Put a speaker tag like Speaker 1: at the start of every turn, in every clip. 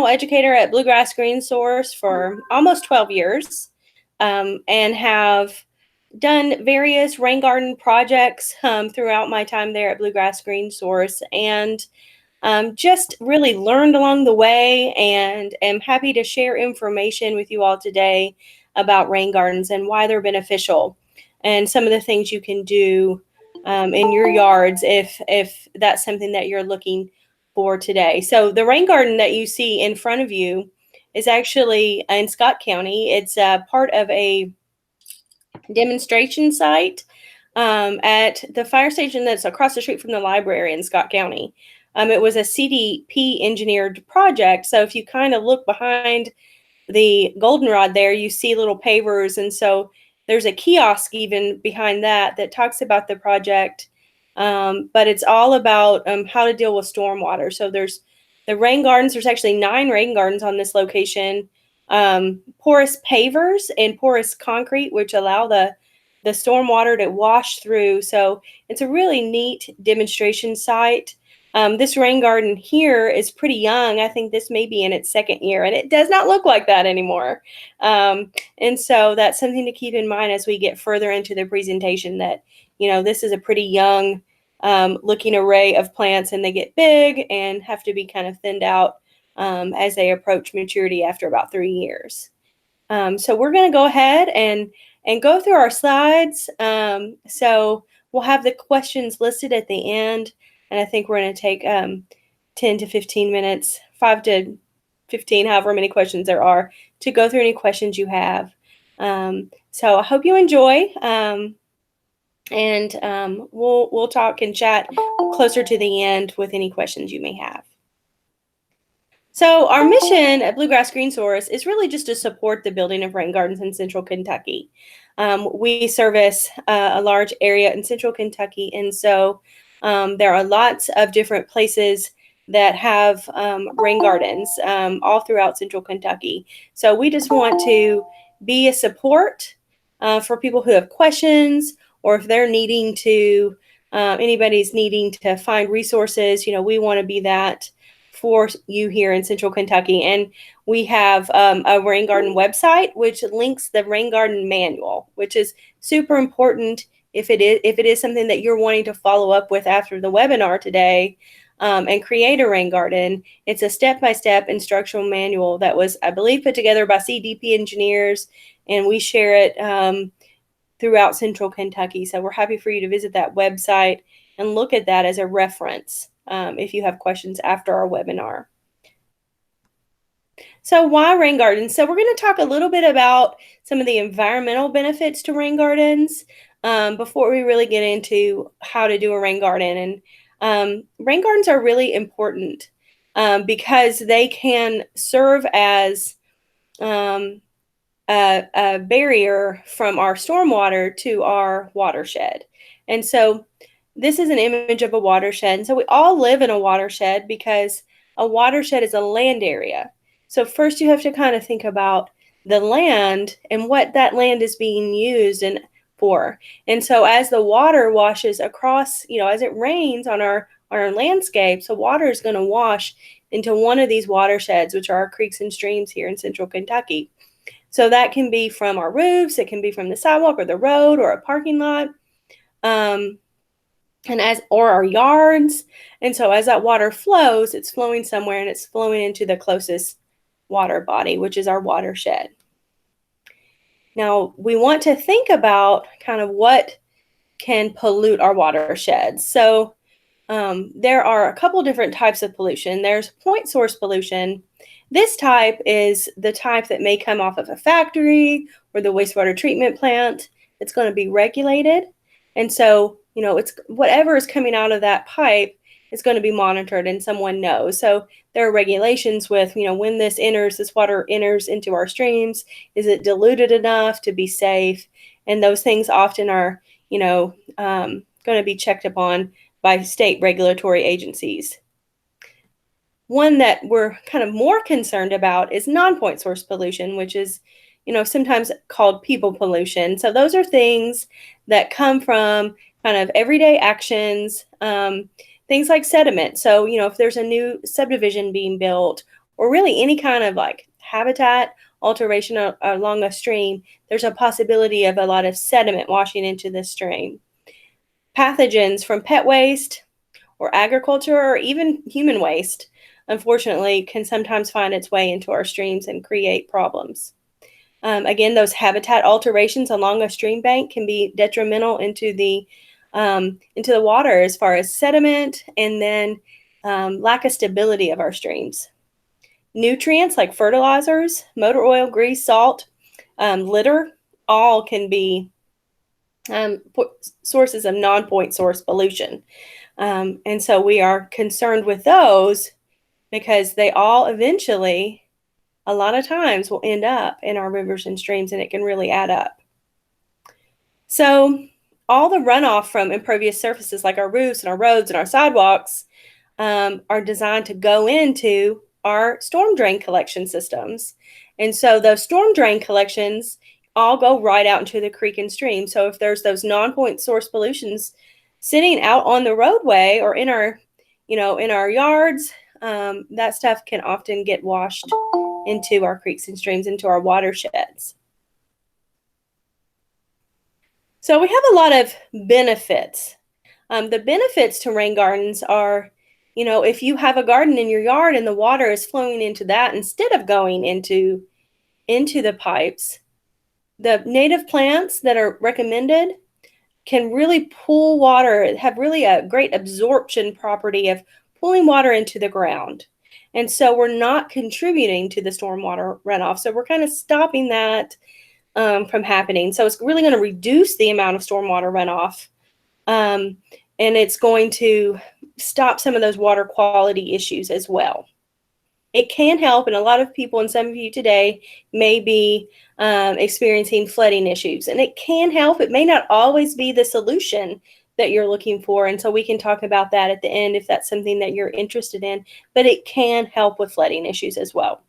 Speaker 1: environmental educator at Bluegrass Green Source for almost 12 years, and have done various rain garden projects throughout my time there at Bluegrass Green Source, and just really learned along the way, and am happy to share information with you all today about rain gardens and why they're beneficial, and some of the things you can do in your yards if that's something that you're looking for today. So the rain garden that you see in front of you is actually in Scott County. It's part of a demonstration site at the fire station that's across the street from the library in Scott County. It was a CDP engineered project. So if you kind of look behind the goldenrod there, you see little pavers. And so there's a kiosk even behind that talks about the project. But it's all about how to deal with stormwater. So there's the rain gardens. There's actually 9 rain gardens on this location. Porous pavers and porous concrete, which allow the stormwater to wash through. So it's a really neat demonstration site. This rain garden here is pretty young. I think this may be in its 2nd year, and it does not look like that anymore. And so that's something to keep in mind as we get further into the presentation, that, this is a pretty young looking array of plants, and they get big and have to be kind of thinned out as they approach maturity after about 3 years. So we're going to go ahead and go through our slides. So we'll have the questions listed at the end. And I think we're going to take 10 to 15 minutes, 5 to 15, however many questions there are, to go through any questions you have. So I hope you enjoy, and we'll talk and chat closer to the end with any questions you may have. So our mission at Bluegrass Green Source is really just to support the building of rain gardens in central Kentucky. We service a large area in central Kentucky, and so there are lots of different places that have rain gardens all throughout central Kentucky. So we just want to be a support for people who have questions, or if they're needing to, anybody's needing to find resources. We want to be that for you here in central Kentucky. And we have a rain garden website, which links the rain garden manual, which is super important if it is something that you're wanting to follow up with after the webinar today, and create a rain garden. It's a step-by-step instructional manual that was, I believe, put together by CDP engineers, and we share it throughout central Kentucky. So we're happy for you to visit that website and look at that as a reference if you have questions after our webinar. So why rain gardens? So we're going to talk a little bit about some of the environmental benefits to rain gardens before we really get into how to do a rain garden. And rain gardens are really important because they can serve as a barrier from our stormwater to our watershed. And so this is an image of a watershed. So we all live in a watershed because a watershed is a land area. So first you have to kind of think about the land and what that land is being used for. And so as the water washes across, as it rains on our landscape, so water is going to wash into one of these watersheds, which are our creeks and streams here in central Kentucky. So that can be from our roofs, it can be from the sidewalk or the road or a parking lot, or our yards. And so as that water flows, it's flowing somewhere, and it's flowing into the closest water body, which is our watershed. Now, we want to think about kind of what can pollute our watersheds. So there are a couple different types of pollution. There's point source pollution. This type is the type that may come off of a factory or the wastewater treatment plant. It's going to be regulated. And so, it's whatever is coming out of that pipe is going to be monitored, and someone knows. So there are regulations with, when this water enters into our streams, is it diluted enough to be safe? And those things often are, going to be checked upon by state regulatory agencies. One that we're kind of more concerned about is non-point source pollution, which is, sometimes called people pollution. So those are things that come from kind of everyday actions, things like sediment. So, if there's a new subdivision being built, or really any kind of like habitat alteration along a stream, there's a possibility of a lot of sediment washing into the stream. Pathogens from pet waste or agriculture or even human waste, unfortunately, can sometimes find its way into our streams and create problems. Again, those habitat alterations along a stream bank can be detrimental into the water as far as sediment and then lack of stability of our streams. Nutrients like fertilizers, motor oil, grease, salt, litter, all can be sources of non-point source pollution. And so we are concerned with those because they all eventually, a lot of times, will end up in our rivers and streams, and it can really add up. So all the runoff from impervious surfaces like our roofs and our roads and our sidewalks are designed to go into our storm drain collection systems. And so those storm drain collections all go right out into the creek and stream. So if there's those non-point source pollutions sitting out on the roadway or in our, in our yards, that stuff can often get washed into our creeks and streams, into our watersheds. So we have a lot of benefits. The benefits to rain gardens are, if you have a garden in your yard and the water is flowing into that instead of going into the pipes, the native plants that are recommended can really pull water, have really a great absorption property of pulling water into the ground. And so we're not contributing to the stormwater runoff. So we're kind of stopping that from happening. So it's really going to reduce the amount of stormwater runoff. And it's going to stop some of those water quality issues as well. It can help, and a lot of people, and some of you today, may be experiencing flooding issues. And it can help. It may not always be the solution that you're looking for, and so we can talk about that at the end if that's something that you're interested in. But it can help with flooding issues as well.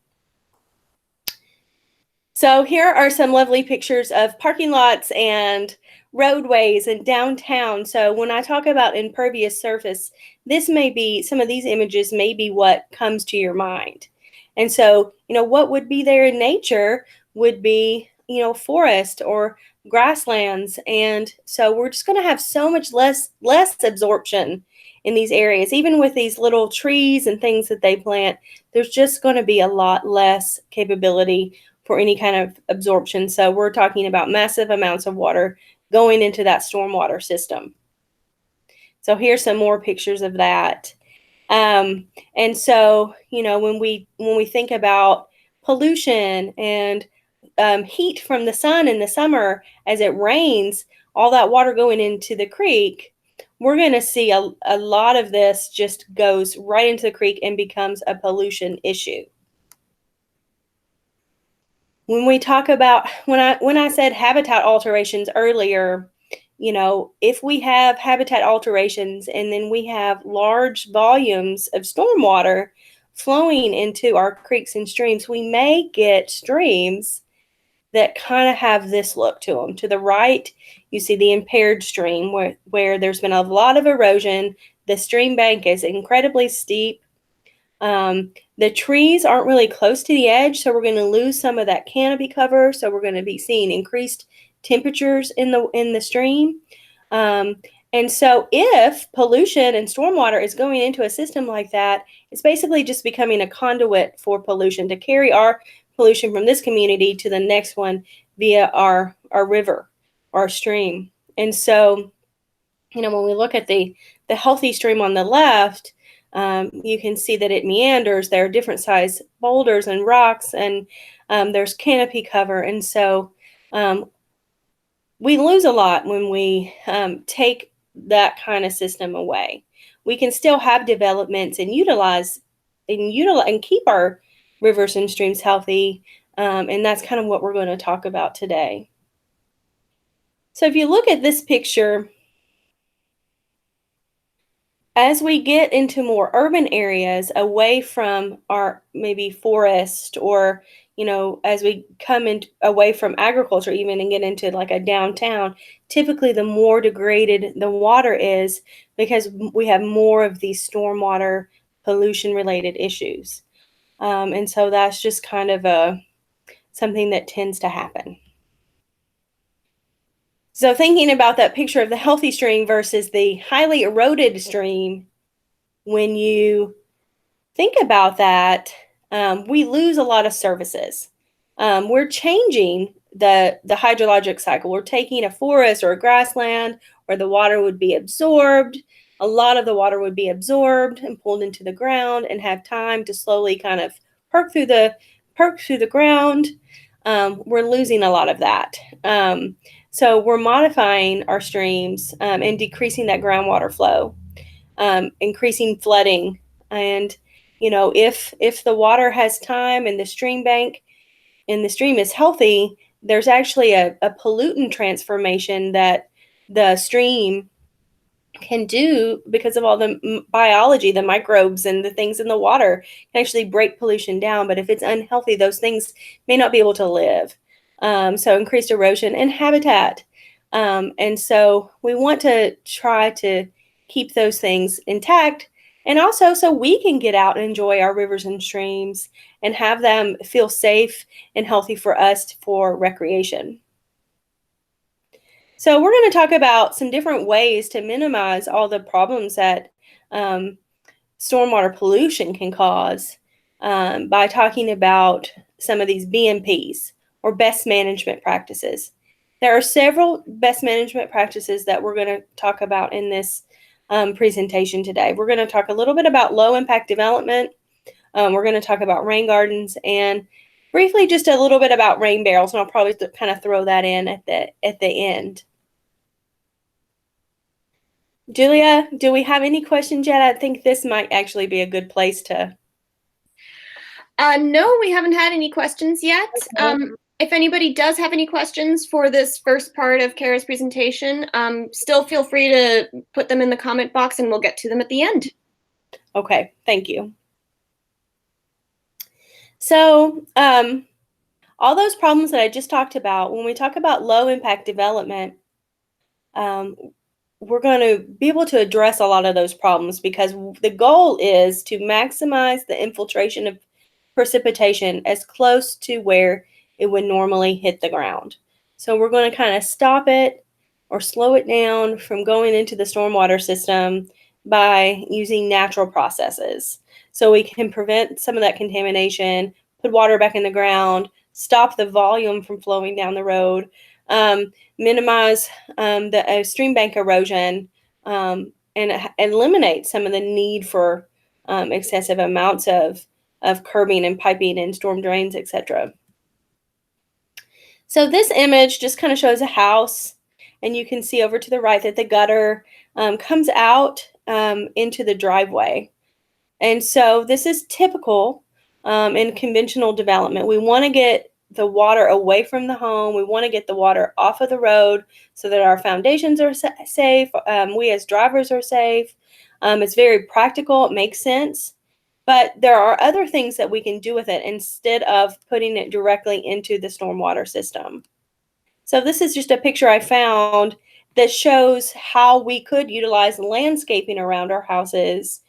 Speaker 1: So here are some lovely pictures of parking lots and roadways and downtown. So when I talk about impervious surface, this may be, some of these images may be what comes to your mind. And so, what would be there in nature would be, forest or grasslands. And so we're just going to have so much less absorption in these areas. Even with these little trees and things that they plant, there's just going to be a lot less capability for any kind of absorption. So we're talking about massive amounts of water going into that stormwater system. So here's some more pictures of that. And so, when we think about pollution and heat from the sun in the summer as it rains, all that water going into the creek, we're going to see a lot of this just goes right into the creek and becomes a pollution issue. When we talk about, when I said habitat alterations earlier, if we have habitat alterations and then we have large volumes of stormwater flowing into our creeks and streams, we may get streams that kind of have this look to them. To the right, you see the impaired stream where there's been a lot of erosion. The stream bank is incredibly steep. The trees aren't really close to the edge, so we're going to lose some of that canopy cover. So we're going to be seeing increased temperatures in the stream. And so if pollution and stormwater is going into a system like that, it's basically just becoming a conduit for pollution to carry our pollution from this community to the next one via our river, our stream. And so, when we look at the healthy stream on the left, you can see that it meanders. There are different size boulders and rocks, and there's canopy cover. And so we lose a lot when we take that kind of system away. We can still have developments and utilize and keep our rivers and streams healthy. And that's kind of what we're going to talk about today. So if you look at this picture, as we get into more urban areas away from our maybe forest, or as we come in away from agriculture even and get into like a downtown, typically the more degraded the water is because we have more of these stormwater pollution related issues. And so that's just kind of something that tends to happen. So thinking about that picture of the healthy stream versus the highly eroded stream, when you think about that, we lose a lot of services. We're changing the hydrologic cycle. We're taking a forest or a grassland where the water would be absorbed. A lot of the water would be absorbed and pulled into the ground and have time to slowly kind of perk through the ground. We're losing a lot of that. So we're modifying our streams and decreasing that groundwater flow, increasing flooding. And if the water has time and the stream bank and the stream is healthy, there's actually a pollutant transformation that the stream can do because of all the biology, the microbes and the things in the water can actually break pollution down. But if it's unhealthy, those things may not be able to live. So increased erosion and habitat. And so we want to try to keep those things intact. And also so we can get out and enjoy our rivers and streams and have them feel safe and healthy for us for recreation. So we're going to talk about some different ways to minimize all the problems that stormwater pollution can cause by talking about some of these BMPs, or best management practices. There are several best management practices that we're going to talk about in this presentation today. We're going to talk a little bit about low impact development. We're going to talk about rain gardens, and briefly just a little bit about rain barrels, and I'll probably kind of throw that in at the end. Julia, do we have any questions yet? I think this might actually be a good place to.
Speaker 2: No, we haven't had any questions yet. Okay. If anybody does have any questions for this first part of Kara's presentation, still feel free to put them in the comment box and we'll get to them at the end.
Speaker 1: Okay, thank you. So all those problems that I just talked about, when we talk about low impact development, we're going to be able to address a lot of those problems because the goal is to maximize the infiltration of precipitation as close to where it would normally hit the ground. So we're going to kind of stop it or slow it down from going into the stormwater system by using natural processes. So we can prevent some of that contamination, put water back in the ground, stop the volume from flowing down the road, minimize the stream bank erosion, and eliminate some of the need for excessive amounts of curbing and piping and storm drains, etc. So this image just kind of shows a house, and you can see over to the right that the gutter comes out into the driveway. And so this is typical in conventional development. We want to get the water away from the home. We want to get the water off of the road so that our foundations are safe. We as drivers are safe. It's very practical. It makes sense. But there are other things that we can do with it instead of putting it directly into the stormwater system. So this is just a picture I found that shows how we could utilize landscaping around our houses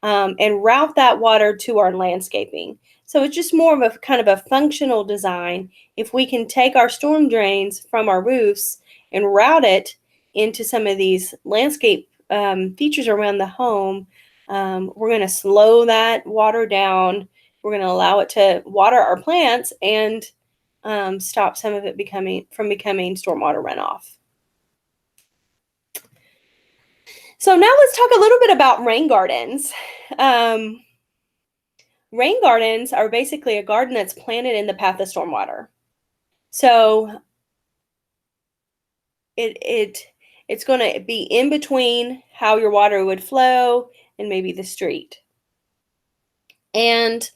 Speaker 1: and route that water to our landscaping. So it's just more of a kind of a functional design. If we can take our storm drains from our roofs and route it into some of these landscape features around the home, we're going to slow that water down. We're going to allow it to water our plants and stop some of it becoming stormwater runoff. So now let's talk a little bit about rain gardens. Rain gardens are basically a garden that's planted in the path of stormwater. So it's going to be in between how your water would flow and maybe the street. And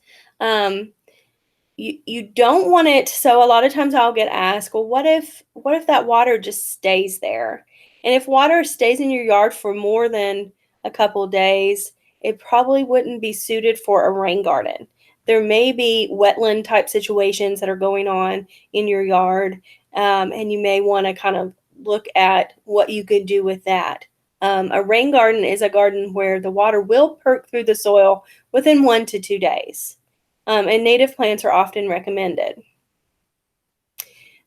Speaker 1: you don't want it. So a lot of times I'll get asked, well, what if that water just stays there? And if water stays in your yard for more than a couple days, it probably wouldn't be suited for a rain garden. There may be wetland type situations that are going on in your yard, and you may want to kind of look at what you could do with that. A rain garden is a garden where the water will perk through the soil within 1 to 2 days. and native plants are often recommended.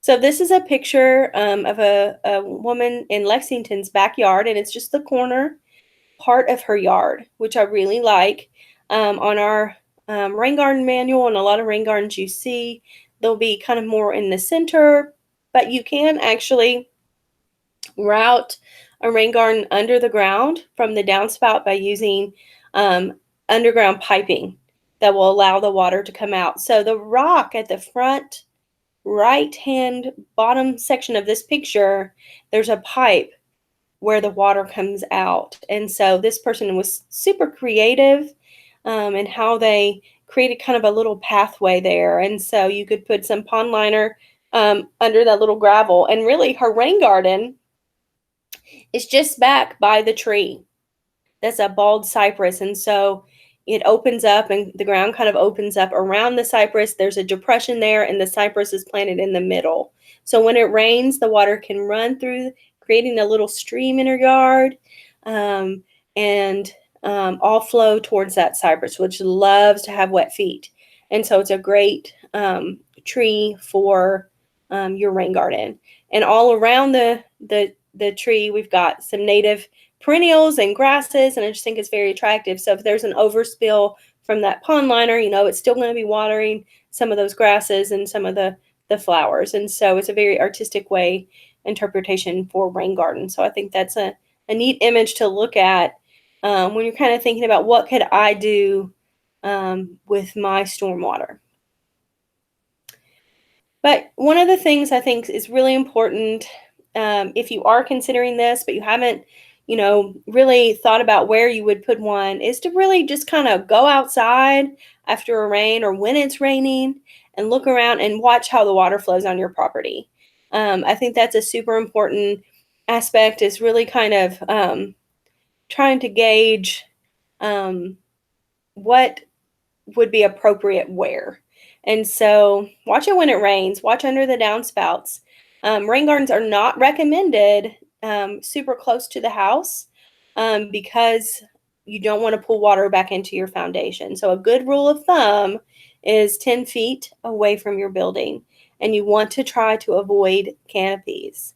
Speaker 1: So this is a picture of a woman in Lexington's backyard, and it's just the corner part of her yard, which I really like. On our rain garden manual and a lot of rain gardens you see, they'll be kind of more in the center, but you can actually route a rain garden under the ground from the downspout by using um, underground piping that will allow the water to come out. So the rock at the front right hand bottom section of this picture, there's a pipe where the water comes out. And so this person was super creative in how they created kind of a little pathway there. And so you could put some pond liner under that little gravel. And really, her rain garden is just back by the tree. That's a bald cypress. And so it opens up and the ground kind of opens up around the cypress. There's a depression there, and the cypress is planted in the middle. So when it rains, the water can run through, creating a little stream in her yard, and all flow towards that cypress, which loves to have wet feet. And so it's a great tree for your rain garden. And all around the tree, we've got some native perennials and grasses, and I just think it's very attractive. So if there's an overspill from that pond liner, it's still going to be watering some of those grasses and some of the flowers. And so it's a very artistic way interpretation for rain garden. So I think that's a neat image to look at when you're kind of thinking about what could I do with my stormwater. But one of the things I think is really important, if you are considering this, but you haven't, really thought about where you would put one, is to really just kind of go outside after a rain or when it's raining and look around and watch how the water flows on your property. I think that's a super important aspect, is really kind of trying to gauge what would be appropriate where. And so watch it when it rains, watch under the downspouts. Rain gardens are not recommended super close to the house because you don't want to pull water back into your foundation. So a good rule of thumb is 10 feet away from your building, and you want to try to avoid canopies.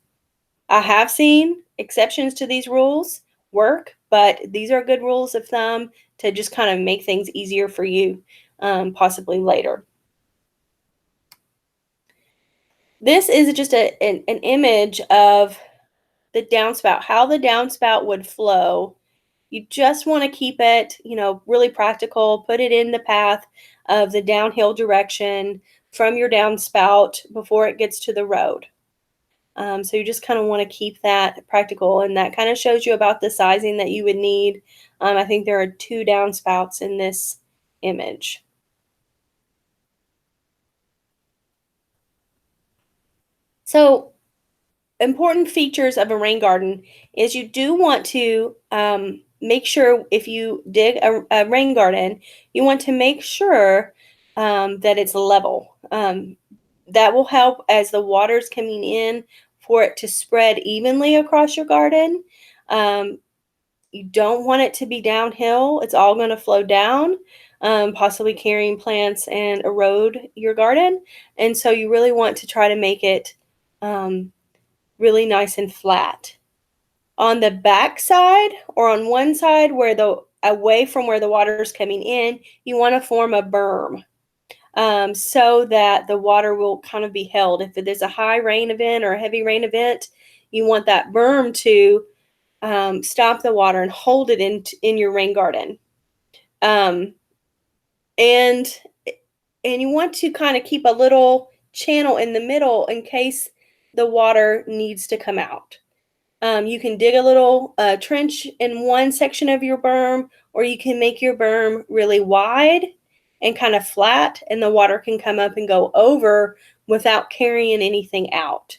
Speaker 1: I have seen exceptions to these rules work, but these are good rules of thumb to just kind of make things easier for you possibly later. This is just an image of the downspout, how the downspout would flow. You just want to keep it, really practical. Put it in the path of the downhill direction from your downspout before it gets to the road. So you just kind of want to keep that practical, and that kind of shows you about the sizing that you would need. I think there are 2 downspouts in this image. So important features of a rain garden is you do want to make sure, if you dig a rain garden, you want to make sure that it's level. That will help as the water's coming in for it to spread evenly across your garden. You don't want it to be downhill. It's all going to flow down, possibly carrying plants and erode your garden. And so you really want to try to make it really nice and flat. On the back side, or on one side where away from where the water is coming in, you want to form a berm so that the water will kind of be held. If there's a high rain event or a heavy rain event, you want that berm to stop the water and hold it in your rain garden. And you want to kind of keep a little channel in the middle in case the water needs to come out. You can dig a little trench in one section of your berm, or you can make your berm really wide and kind of flat, and the water can come up and go over without carrying anything out.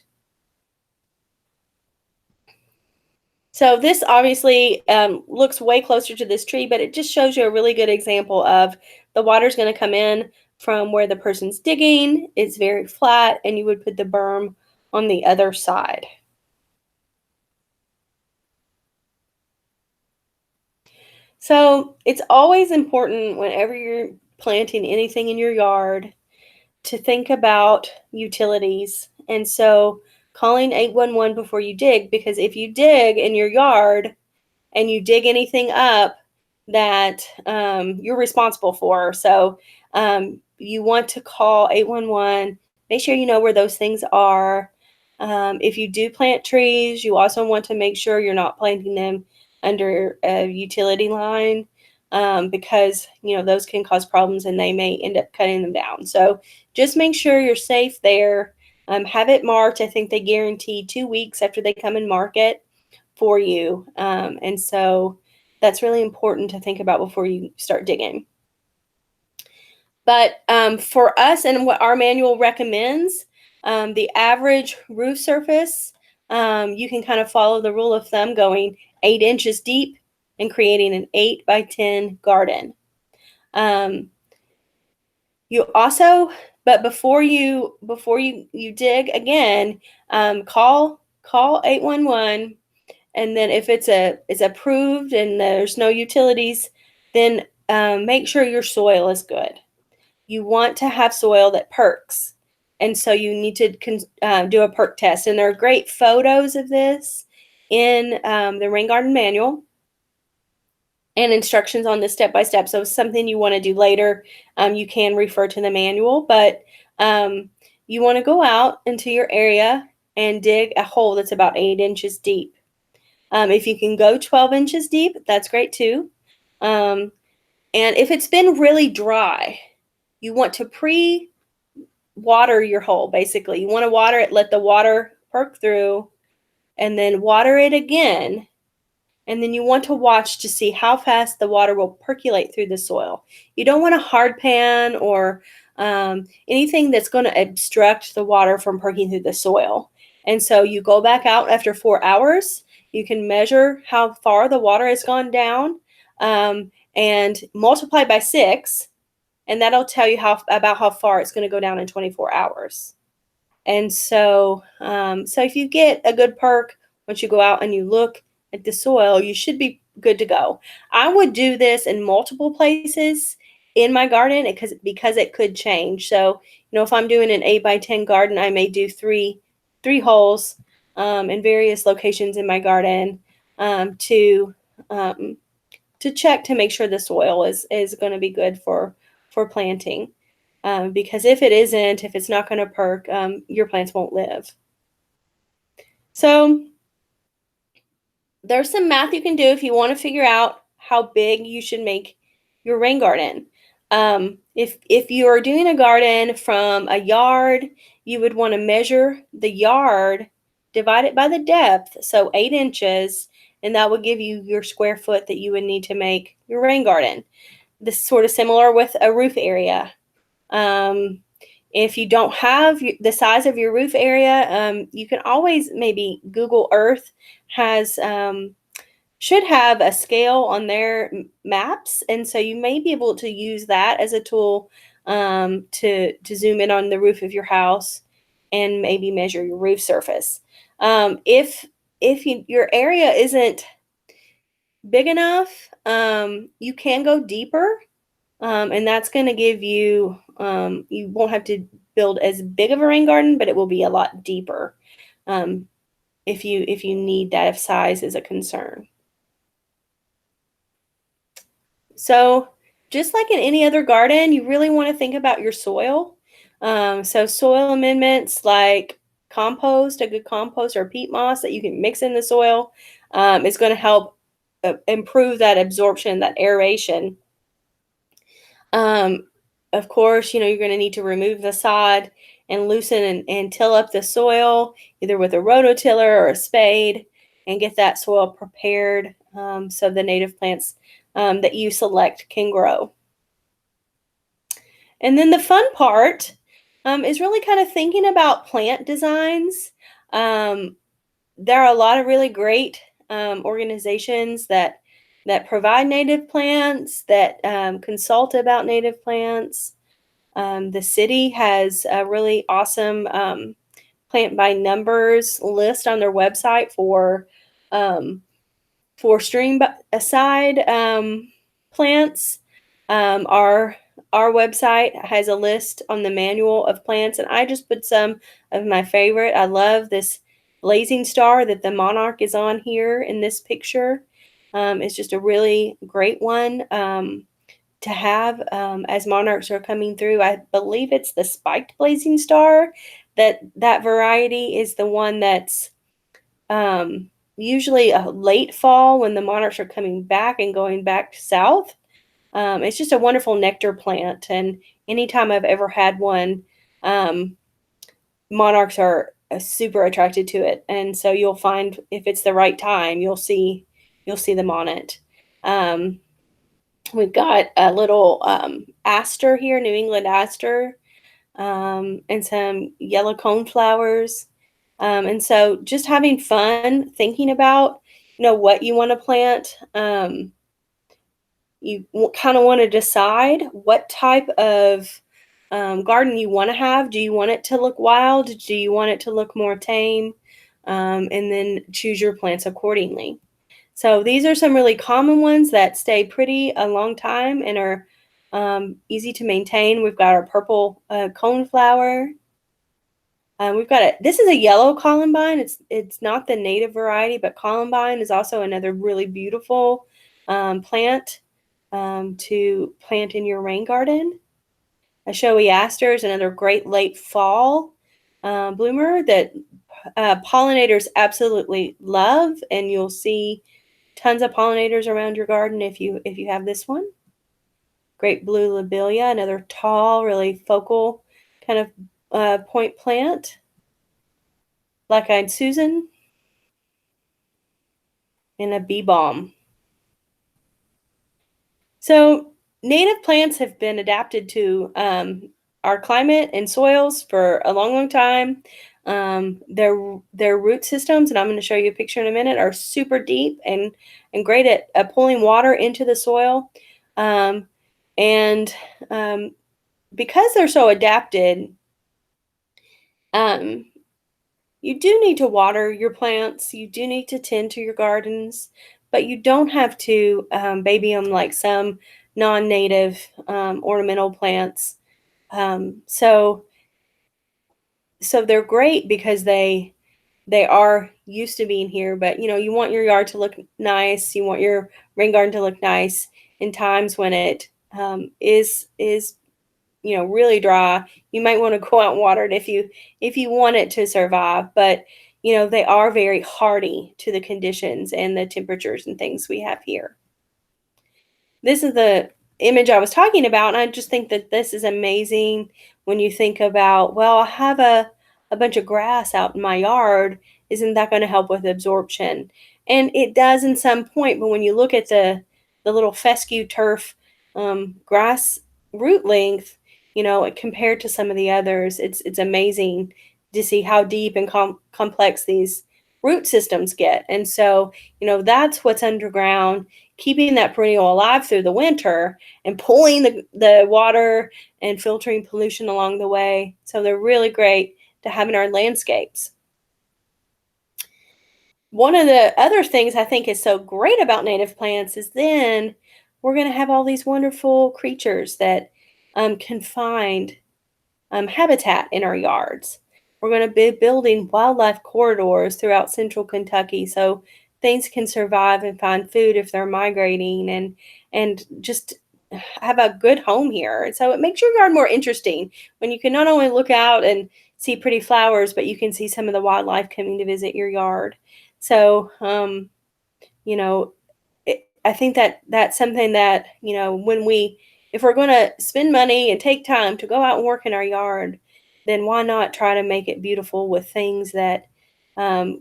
Speaker 1: So this obviously looks way closer to this tree, but it just shows you a really good example of the water's going to come in from where the person's digging. It's very flat, and you would put the berm on the other side. So it's always important whenever you're planting anything in your yard, to think about utilities. And so calling 811 before you dig, because if you dig in your yard and you dig anything up that you're responsible for. So you want to call 811, make sure you know where those things are. If you do plant trees, you also want to make sure you're not planting them under a utility line, because those can cause problems and they may end up cutting them down. So just make sure you're safe there. Have it marked. I think they guarantee 2 weeks after they come and mark it for you. And so that's really important to think about before you start digging. But for us, and what our manual recommends, the average roof surface, you can kind of follow the rule of thumb going 8 inches deep and creating an 8 by 10 garden. You also, but before you dig again, call 811. And then if it's approved and there's no utilities, then make sure your soil is good. You want to have soil that perks. And so you need to do a perk test. And there are great photos of this in the Rain Garden Manual and instructions on this step-by-step. So if it's something you want to do later, you can refer to the manual. But you want to go out into your area and dig a hole that's about 8 inches deep. If you can go 12 inches deep, that's great too. And if it's been really dry, you want to pre-water your hole, basically. You want to water it, let the water perk through, and then water it again. And then you want to watch to see how fast the water will percolate through the soil. You don't want a hard pan or anything that's going to obstruct the water from perking through the soil. And so you go back out after 4 hours. You can measure how far the water has gone down and multiply by 6, and that'll tell you about how far it's going to go down in 24 hours. And so, so if you get a good perk, once you go out and you look at the soil, you should be good to go. I would do this in multiple places in my garden because it could change. So, if I'm doing an 8 by 10 garden, I may do three holes in various locations in my garden to check to make sure the soil is going to be good for planting. Because if it's not going to perk, your plants won't live. So there's some math you can do if you want to figure out how big you should make your rain garden. If you are doing a garden from a yard, you would want to measure the yard, divide it by the depth, so 8 inches, and that would give you your square foot that you would need to make your rain garden. This is sort of similar with a roof area. If you don't have the size of your roof area, you can always maybe Google Earth should have a scale on their maps, and so you may be able to use that as a tool to zoom in on the roof of your house and maybe measure your roof surface. If your area isn't big enough, you can go deeper, and that's going to give you you won't have to build as big of a rain garden, but it will be a lot deeper if you need that, if size is a concern. So just like in any other garden, you really want to think about your soil. So soil amendments like compost, a good compost or peat moss that you can mix in the soil is going to help improve that absorption, that aeration. Of course, you're going to need to remove the sod and loosen and till up the soil, either with a rototiller or a spade, and get that soil prepared so the native plants that you select can grow. And then the fun part is really kind of thinking about plant designs. There are a lot of really great organizations that provide native plants, that consult about native plants. The city has a really awesome plant by numbers list on their website for stream aside plants. Our our website has a list on the manual of plants, and I just put some of my favorite. I love this blazing star that the monarch is on here in this picture. It's just a really great one to have as monarchs are coming through. I believe it's the spiked blazing star. That variety is the one that's usually a late fall when the monarchs are coming back and going back south. It's just a wonderful nectar plant, and anytime I've ever had one, monarchs are super attracted to it, and so you'll find if it's the right time, you'll see them on it. We've got a little aster here, New England aster, and some yellow coneflowers. And so just having fun thinking about, what you want to plant. You kind of want to decide what type of garden you want to have. Do you want it to look wild? Do you want it to look more tame? And then choose your plants accordingly. So these are some really common ones that stay pretty a long time and are easy to maintain. We've got our purple coneflower. This is a yellow Columbine. It's not the native variety, but Columbine is also another really beautiful plant to plant in your rain garden. A Showy Aster is another great late fall bloomer that pollinators absolutely love, and you'll see tons of pollinators around your garden if you have this one. Great blue Lobelia, another tall, really focal kind of point plant. Black-eyed Susan, and a bee balm. So native plants have been adapted to our climate and soils for a long, long time. Their root systems, and I'm going to show you a picture in a minute, are super deep and great at pulling water into the soil. Because they're so adapted, you do need to water your plants. You do need to tend to your gardens, but you don't have to baby them like some non-native ornamental plants. So they're great because they are used to being here. But you want your yard to look nice. You want your rain garden to look nice in times when it is really dry. You might want to go out and water it if you want it to survive, but they are very hardy to the conditions and the temperatures and things we have here. This is the image I was talking about, and I just think that this is amazing when you think about, well, I have a bunch of grass out in my yard. Isn't that going to help with absorption? And it does in some point, but when you look at the little fescue turf grass root length, compared to some of the others, it's amazing to see how deep and complex these root systems get. And so, that's what's underground, keeping that perennial alive through the winter and pulling the water and filtering pollution along the way. So they're really great to have in our landscapes. One of the other things I think is so great about native plants is then we're going to have all these wonderful creatures that can find habitat in our yards. We're going to be building wildlife corridors throughout central Kentucky so things can survive and find food if they're migrating and just have a good home here. And so it makes your yard more interesting when you can not only look out and see pretty flowers, but you can see some of the wildlife coming to visit your yard. So, I think that's something that, if we're going to spend money and take time to go out and work in our yard, then why not try to make it beautiful with things that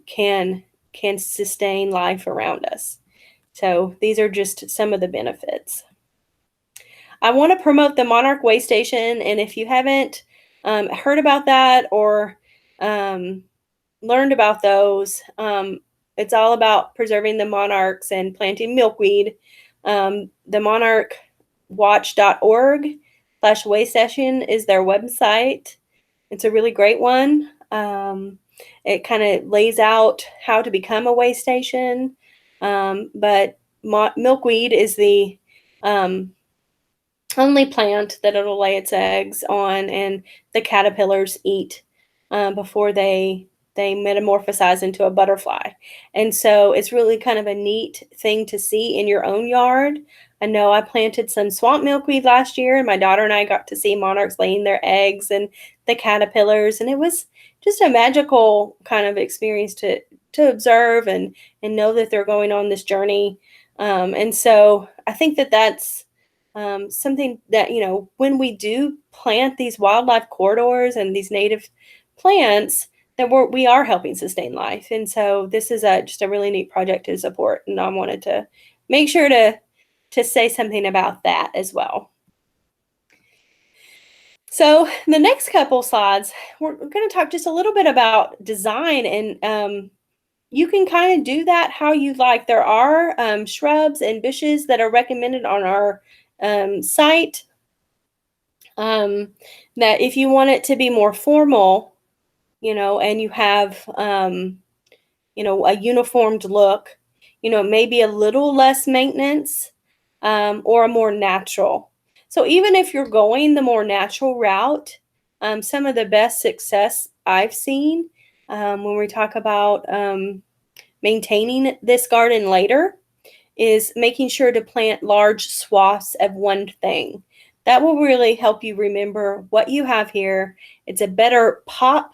Speaker 1: can sustain life around us. So these are just some of the benefits. I want to promote the Monarch Way Station, and if you haven't heard about that or learned about those, it's all about preserving the monarchs and planting milkweed. The monarchwatch.org/way station is their website. It's a really great one. It kind of lays out how to become a way station, but milkweed is the only plant that it'll lay its eggs on, and the caterpillars eat before they metamorphosize into a butterfly. And so it's really kind of a neat thing to see in your own yard. I know I planted some swamp milkweed last year, and my daughter and I got to see monarchs laying their eggs and the caterpillars, and it was just a magical kind of experience to observe and know that they're going on this journey. And so I think that that's something that, when we do plant these wildlife corridors and these native plants, that we are helping sustain life. And so this is just a really neat project to support. And I wanted to make sure to say something about that as well. So the next couple slides, we're going to talk just a little bit about design, and you can kind of do that how you like. There are shrubs and bushes that are recommended on our site, that if you want it to be more formal, and you have, a uniformed look, maybe a little less maintenance, or a more natural. So even if you're going the more natural route, some of the best success I've seen when we talk about maintaining this garden later is making sure to plant large swaths of one thing. That will really help you remember what you have here. It's a better pop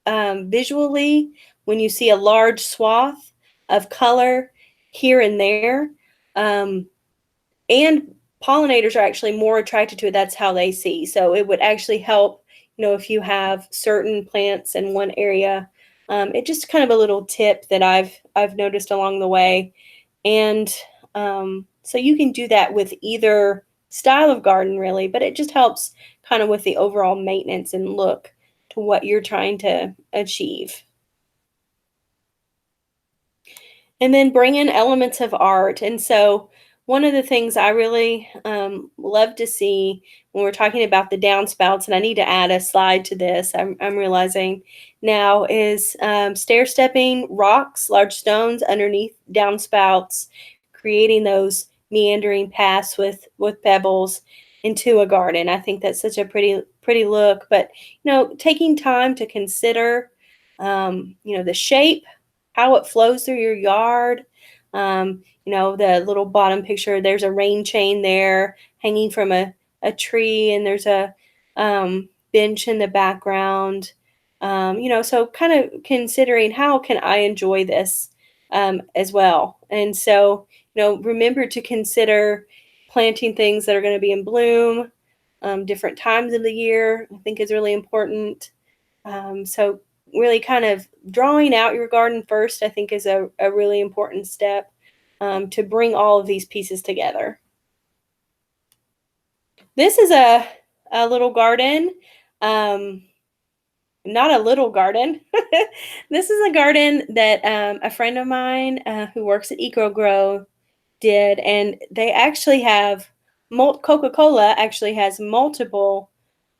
Speaker 1: visually when you see a large swath of color here and there. And pollinators are actually more attracted to it. That's how they see. So it would actually help, if you have certain plants in one area. It just kind of a little tip that I've noticed along the way. And so you can do that with either style of garden, really, but it just helps kind of with the overall maintenance and look to what you're trying to achieve. And then bring in elements of art. And so one of the things I really love to see when we're talking about the downspouts, and I need to add a slide to this, I'm realizing now, is stair stepping rocks, large stones underneath downspouts, creating those meandering paths with pebbles into a garden. I think that's such a pretty look. But taking time to consider the shape, how it flows through your yard. The little bottom picture, there's a rain chain there hanging from a tree, and there's a bench in the background. So kind of considering how can I enjoy this as well. And so, remember to consider planting things that are going to be in bloom, different times of the year, I think is really important. So really kind of drawing out your garden first, I think, is a really important step to bring all of these pieces together. This is a little garden. Not a little garden. This is a garden that a friend of mine who works at EcoGrow did, and they actually have Coca-Cola actually has multiple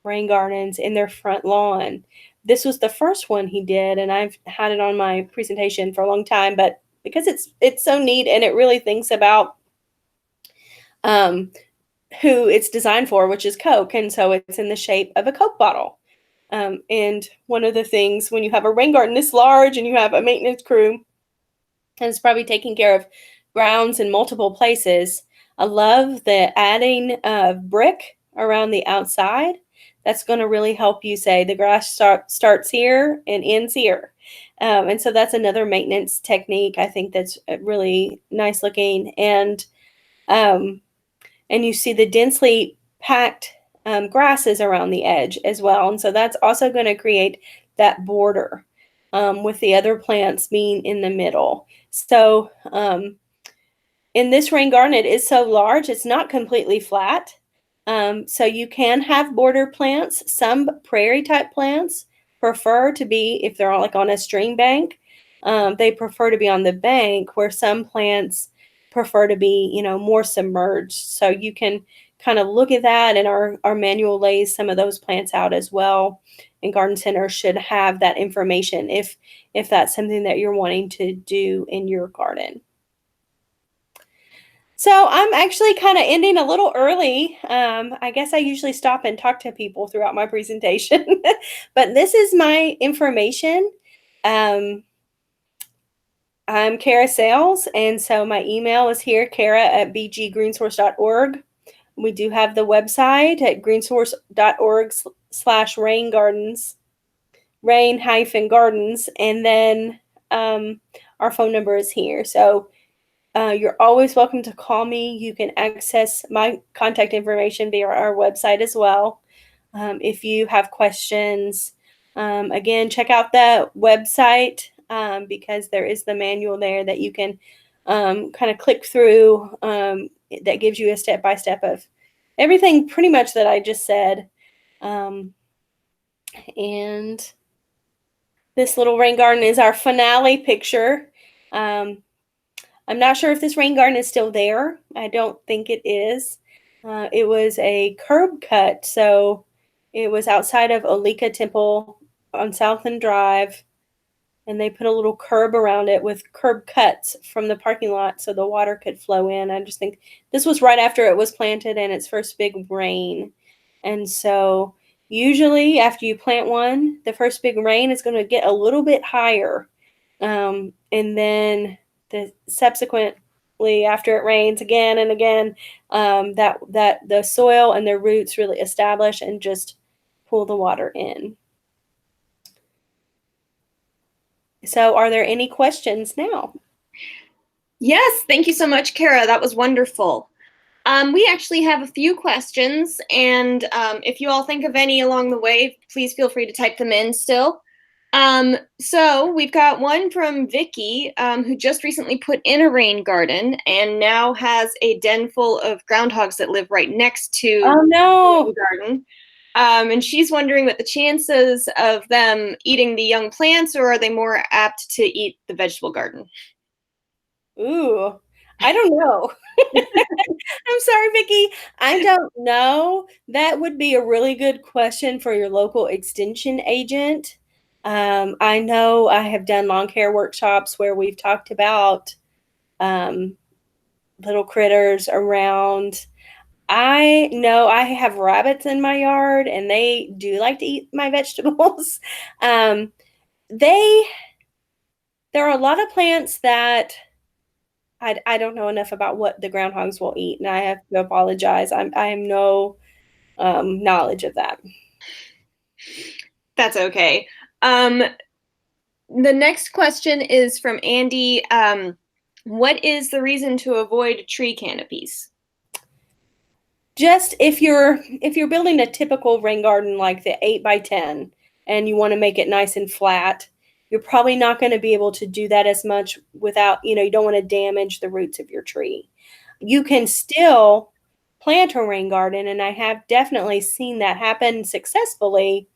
Speaker 1: rain gardens in their front lawn. This was the first one he did, and I've had it on my presentation for a long time, but because it's so neat, and it really thinks about who it's designed for, which is Coke, and so it's in the shape of a Coke bottle. And one of the things when you have a rain garden this large and you have a maintenance crew and it's probably taking care of grounds in multiple places, I love the adding of brick around the outside. That's going to really help you say the grass starts here and ends here. And so that's another maintenance technique. I think that's really nice looking. And you see the densely packed grasses around the edge as well. And so that's also going to create that border with the other plants being in the middle. So in this rain garden, it is so large, it's not completely flat. So you can have border plants. Some prairie type plants prefer to be, if they're like on a stream bank, they prefer to be on the bank, where some plants prefer to be, more submerged. So you can kind of look at that, and our manual lays some of those plants out as well. And garden center should have that information if that's something that you're wanting to do in your garden. So I'm actually kind of ending a little early. I guess I usually stop and talk to people throughout my presentation, but this is my information. Um, I'm Kara Sales, and so my email is here, kara@bggreensource.org. We do have the website at greensource.org/rain gardens, rain-gardens, and then our phone number is here. So you're always welcome to call me. You can access my contact information via our website as well. If you have questions, again, check out the website because there is the manual there that you can kind of click through that gives you a step-by-step of everything pretty much that I just said. And this little rain garden is our finale picture. I'm not sure if this rain garden is still there. I don't think it is. It was a curb cut, so it was outside of Olika Temple on Southland Drive, and they put a little curb around it with curb cuts from the parking lot so the water could flow in. I just think this was right after it was planted and its first big rain. And so usually after you plant one, the first big rain is going to get a little bit higher. And then subsequently after it rains again and again, that the soil and the roots really establish and just pull the water in. So are there any questions now?
Speaker 2: Yes, thank you so much, Kara. That was wonderful. We actually have a few questions, and if you all think of any along the way, please feel free to type them in still. So we've got one from Vicky, who just recently put in a rain garden and now has a den full of groundhogs that live right next to the garden. And she's wondering what the chances of them eating the young plants, or are they more apt to eat the vegetable garden?
Speaker 1: Ooh, I don't know. I'm sorry, Vicki. I don't know. That would be a really good question for your local extension agent. I know I have done lawn care workshops where we've talked about little critters around. I know I have rabbits in my yard and they do like to eat my vegetables. um, there are a lot of plants that I don't know enough about what the groundhogs will eat, and I have to apologize. I have no knowledge of that.
Speaker 2: That's okay. The next question is from Andy. What is the reason to avoid tree canopies?
Speaker 1: Just if you're building a typical rain garden like the 8x10 and you want to make it nice and flat, you're probably not going to be able to do that as much without, you don't want to damage the roots of your tree. You can still plant a rain garden, and I have definitely seen that happen successfully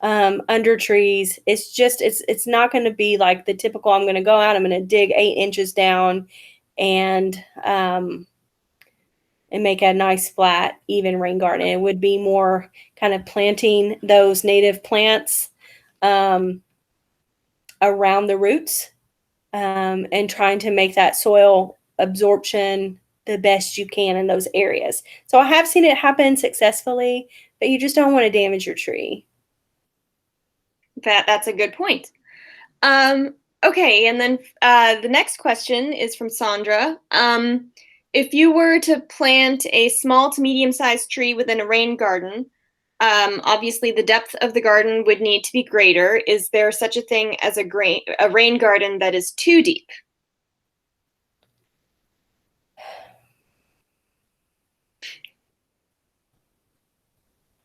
Speaker 1: under trees. It's just it's not going to be like the typical, I'm going to go out, I'm going to dig 8 inches down and make a nice flat even rain garden. It would be more kind of planting those native plants around the roots and trying to make that soil absorption the best you can in those areas. So I have seen it happen successfully, but you just don't want to damage your tree.
Speaker 2: That's a good point. Okay, and then the next question is from Sandra. If you were to plant a small to medium-sized tree within a rain garden, obviously the depth of the garden would need to be greater. Is there such a thing as a rain garden that is too deep?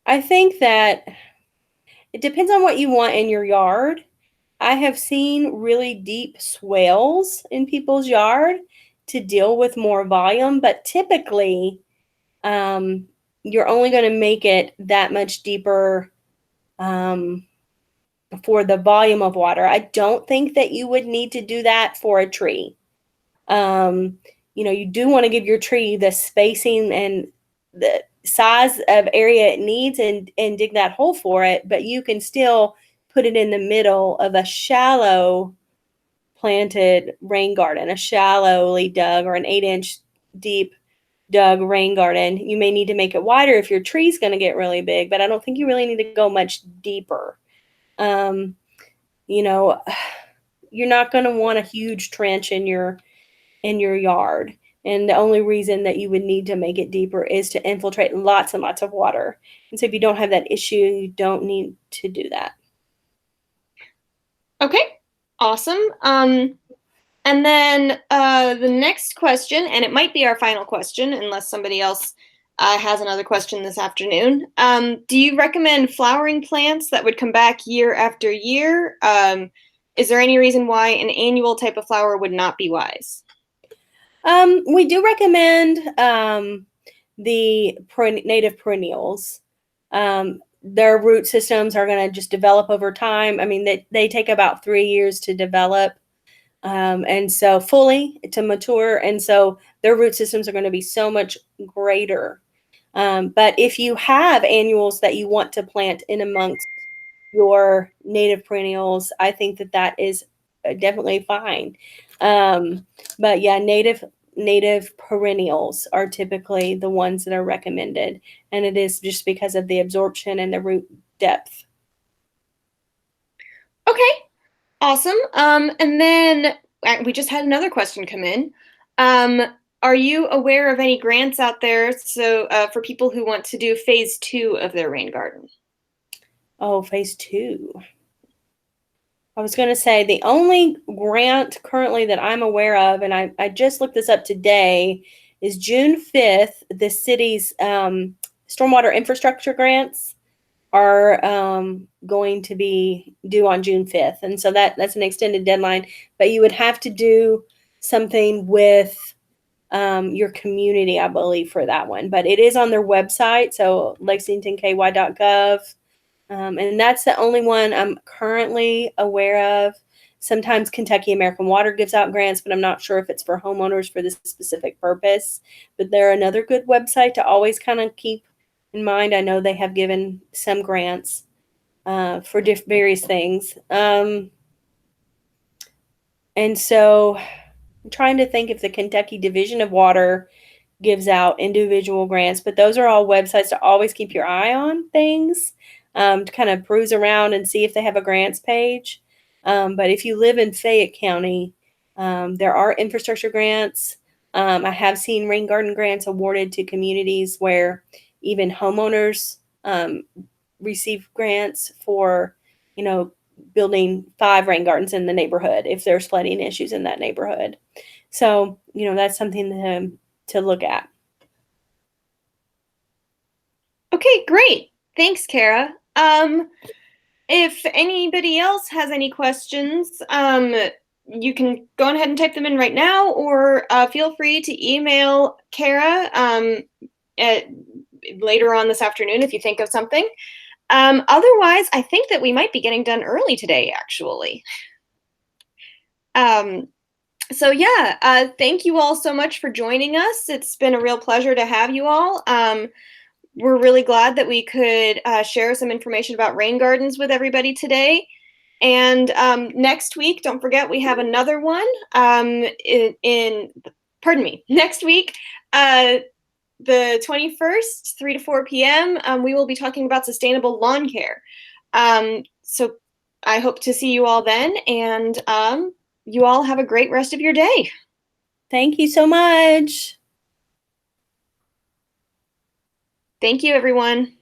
Speaker 1: I think that it depends on what you want in your yard. I have seen really deep swales in people's yard to deal with more volume, but typically you're only going to make it that much deeper for the volume of water. I don't think that you would need to do that for a tree. You do want to give your tree the spacing and the size of area it needs and dig that hole for it, but you can still put it in the middle of a shallow planted rain garden, a shallowly dug or an 8-inch deep dug rain garden. You may need to make it wider if your tree's going to get really big, but I don't think you really need to go much deeper. You know, you're not going to want a huge trench in your yard. And the only reason that you would need to make it deeper is to infiltrate lots and lots of water. And so if you don't have that issue, you don't need to do that.
Speaker 2: Okay, awesome. And then the next question, and it might be our final question unless somebody else has another question this afternoon. Do you recommend flowering plants that would come back year after year? Is there any reason why an annual type of flower would not be wise?
Speaker 1: We do recommend the native perennials. Their root systems are going to just develop over time. I mean, they take about 3 years to develop, and so fully to mature. And so their root systems are going to be so much greater. But if you have annuals that you want to plant in amongst your native perennials, I think that is definitely fine. But yeah, native perennials are typically the ones that are recommended, and it is just because of the absorption and the root depth.
Speaker 2: Okay, awesome. And then we just had another question come in. Are you aware of any grants out there for people who want to do phase 2 of their rain garden?
Speaker 1: Oh, phase 2. I was going to say the only grant currently that I'm aware of, and I just looked this up today, is June 5th. The city's stormwater infrastructure grants are going to be due on June 5th. And so that's an extended deadline. But you would have to do something with your community, I believe, for that one. But it is on their website, so lexingtonky.gov. And that's the only one I'm currently aware of. Sometimes Kentucky American Water gives out grants, but I'm not sure if it's for homeowners for this specific purpose. But they're another good website to always kind of keep in mind. I know they have given some grants for various things. And so I'm trying to think if the Kentucky Division of Water gives out individual grants, but those are all websites to always keep your eye on things, to kind of peruse around and see if they have a grants page. But if you live in Fayette County, there are infrastructure grants. I have seen rain garden grants awarded to communities where even homeowners receive grants for, building 5 rain gardens in the neighborhood if there's flooding issues in that neighborhood. So, that's something to look at.
Speaker 2: Okay, great. Thanks, Kara. If anybody else has any questions, you can go ahead and type them in right now, or feel free to email Kara later on this afternoon if you think of something. Otherwise, I think that we might be getting done early today, actually. So yeah, thank you all so much for joining us. It's been a real pleasure to have you all. We're really glad that we could share some information about rain gardens with everybody today. And next week, don't forget, we have another one next week, the 21st, 3 to 4 p.m., we will be talking about sustainable lawn care. So I hope to see you all then, and you all have a great rest of your day.
Speaker 1: Thank you so much.
Speaker 2: Thank you, everyone.